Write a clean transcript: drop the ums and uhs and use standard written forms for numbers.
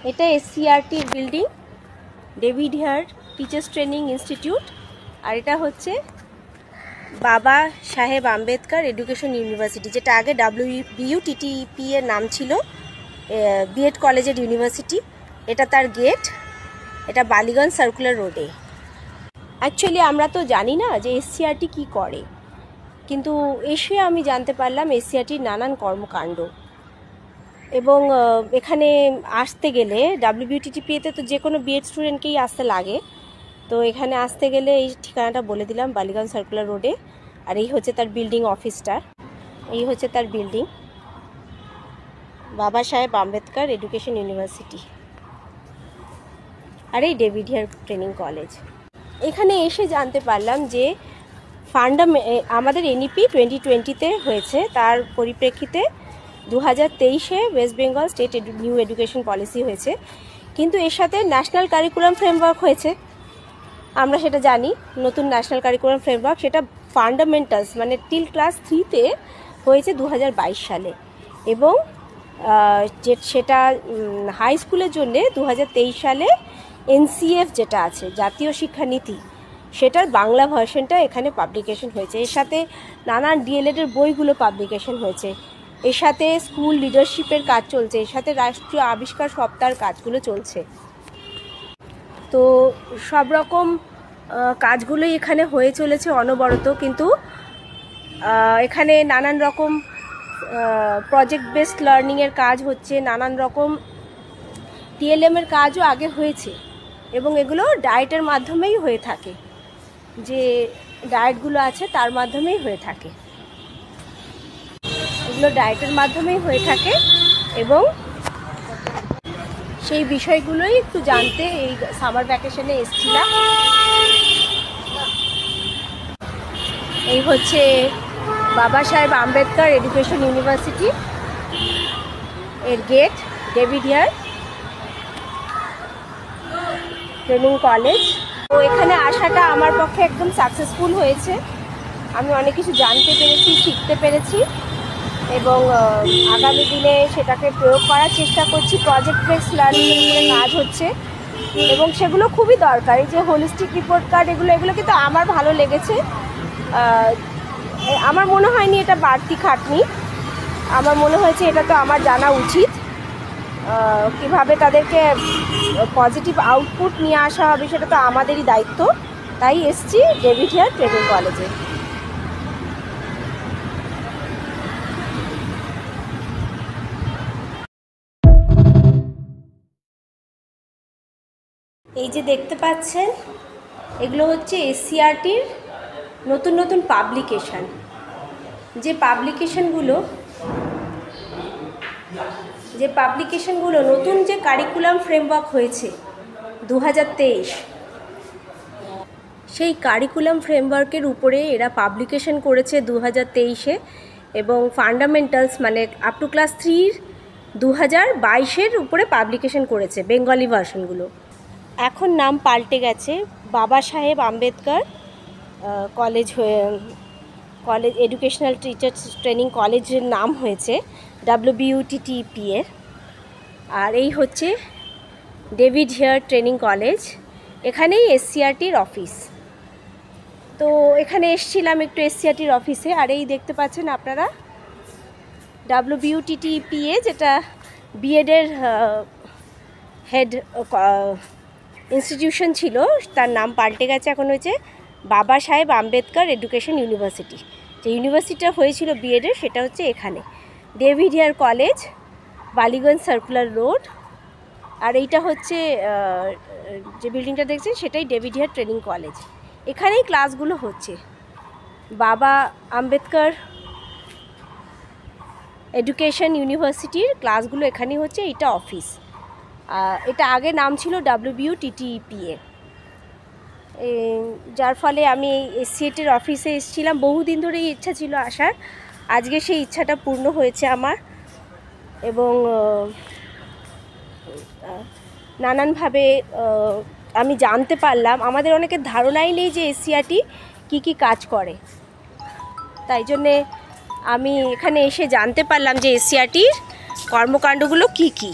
এটা এসসিআরটির building, David Hare teachers training institute. আর এটা হচ্ছে বাবা সাহেব আম্বেদকর এডুকেশন ইউনিভার্সিটি, যেটা আগে WBUTTP এর নাম ছিল, বিএড কলেজের ইউনিভার্সিটি। এটা তার গেট। এটা বালিগঞ্জ সার্কুলার রোডে। অ্যাকচুয়ালি আমরা তো জানি না যে এসসিআরটি কি করে, কিন্তু এসে আমি জানতে পারলাম এসসিআরটির নানান কর্মকাণ্ড। এবং এখানে আসতে গেলে WBUTTP-তে তো যে কোনো বিএড স্টুডেন্টকেই আসতে লাগে, তো এখানে আসতে গেলে এই ঠিকানাটা বলে দিলাম, বালিগঞ্জ সার্কুলার রোডে। আর এই হচ্ছে তার বিল্ডিং অফিসটা, এই হচ্ছে তার বিল্ডিং, বাবা সাহেব আম্বেদকর এডুকেশন ইউনিভার্সিটি। আর এই ডেভিড হেয়ার ট্রেনিং কলেজ। এখানে এসে জানতে পারলাম যে আমাদের NEP 2020-তে হয়েছে, তার পরিপ্রেক্ষিতে 2023-এ West Bengal state new education policy হয়েছে, কিন্তু এর সাথে ন্যাশনাল কারিকুলাম ফ্রেমওয়ার্ক হয়েছে। আমরা সেটা জানি, নতুন ন্যাশনাল কারিকুলাম ফ্রেমওয়ার্ক, সেটা ফান্ডামেন্টালস মানে টিল ক্লাস 3-তে হয়েছে 2022 সালে, এবং সেটা হাই স্কুলের জন্য 2023 সালে NCF যেটা আছে, জাতীয় শিক্ষানীতি, সেটার বাংলা ভার্সনটা এখানে পাবলিকেশন হয়েছে। এর সাথে নানান DLED-এর বইগুলো পাবলিকেশন হয়েছে, এর সাথে স্কুল লিডারশিপের কাজ চলছে, এর সাথে রাষ্ট্রীয় আবিষ্কার সপ্তাহের কাজগুলো চলছে। তো সব রকম কাজগুলোই এখানে হয়ে চলেছে অনবরত, কিন্তু এখানে নানান রকম প্রজেক্ট বেসড লার্নিংয়ের কাজ হচ্ছে, নানান রকম TLM-এর কাজও আগে হয়েছে, এবং এগুলো ডায়েটের মাধ্যমেই হয়ে থাকে, যে ডায়েটগুলো আছে তার মাধ্যমেই হয়ে থাকে, এগুলো ডায়েটের মাধ্যমেই হয়ে থাকে। এবং সেই বিষয়গুলোই একটু জানতে এই সামার ভ্যাকেশনে এসেছিলাম। এই হচ্ছে বাবা সাহেব আম্বেদকর এডুকেশন ইউনিভার্সিটি এর gate, David Hare training college. তো এখানে আসাটা আমার পক্ষে একদম সাকসেসফুল হয়েছে, আমি অনেক কিছু জানতে পেরেছি, শিখতে পেরেছি, এবং আগামী দিনে সেটাকে প্রয়োগ করার চেষ্টা করছি। প্রজেক্ট বেসড লার্নিংয়ের উপরে কাজ হচ্ছে, এবং সেগুলো খুবই দরকারি, যে হোলিস্টিক রিপোর্ট কার্ড এগুলো কিন্তু আমার ভালো লেগেছে। আমার মনে হয়নি এটা বাড়তি খাটনি, আমার মনে হয়েছে এটা তো আমার জানা উচিত, কিভাবে তাদেরকে পজিটিভ আউটপুট নিয়ে আসা হবে সেটা তো আমাদেরই দায়িত্ব। তাই এসছি ডেভিড হেয়ার ট্রেনিং কলেজে। এই যে দেখতে পাচ্ছেন, এগুলো হচ্ছে এসসিআরটির নতুন নতুন পাবলিকেশান। যে পাবলিকেশানগুলো নতুন যে কারিকুলাম ফ্রেমওয়ার্ক হয়েছে 2023, সেই কারিকুলাম ফ্রেমওয়ার্কের উপরে এরা পাবলিকেশন করেছে 2023-এ, এবং ফান্ডামেন্টালস মানে আপ টু ক্লাস 3 2022-এর উপরে পাবলিকেশন করেছে বেঙ্গলি ভার্সনগুলো। এখন নাম পাল্টে গেছে, বাবা Saheb Ambedkar college educational teachers training কলেজের নাম হয়েছে WBUTTP-এর। আর এই হচ্ছে ডেভিড হেয়ার ট্রেনিং কলেজ, এখানেই এসসিআরটির অফিস। তো এখানে এসেছিলাম একটু এসসিআরটির অফিসে। আর এই দেখতে পাচ্ছেন আপনারা WBUTTP-এ, যেটা বিএডের হেড ইনস্টিটিউশন ছিল, তার নাম পাল্টে গেছে, এখন হয়েছে বাবা সাহেব আম্বেদকর এডুকেশন ইউনিভার্সিটি। যে ইউনিভার্সিটিটা হয়েছিল বিএডের, সেটা হচ্ছে এখানে David Hare college, Ballygunge circular road. আর এইটা হচ্ছে যে বিল্ডিংটা দেখছেন, সেটাই ডেভিড হেয়ার ট্রেনিং কলেজ। এখানেই ক্লাসগুলো হচ্ছে, বাবা আম্বেদকর এডুকেশন ইউনিভার্সিটির ক্লাসগুলো এখানেই হচ্ছে। এইটা অফিস, এটা আগে নাম ছিল WBUTTP-এ, যার ফলে আমি এসসিআরটির অফিসে এসেছিলাম। বহুদিন ধরেই ইচ্ছা ছিল আসার, আজকে সেই ইচ্ছাটা পূর্ণ হয়েছে আমার, এবং নানানভাবে আমি জানতে পারলাম। আমাদের অনেকের ধারণাই নেই যে এসসিআরটি কী কাজ করে, তাই জন্যে আমি এখানে এসে জানতে পারলাম যে এসসিআরটির কর্মকাণ্ডগুলো কী।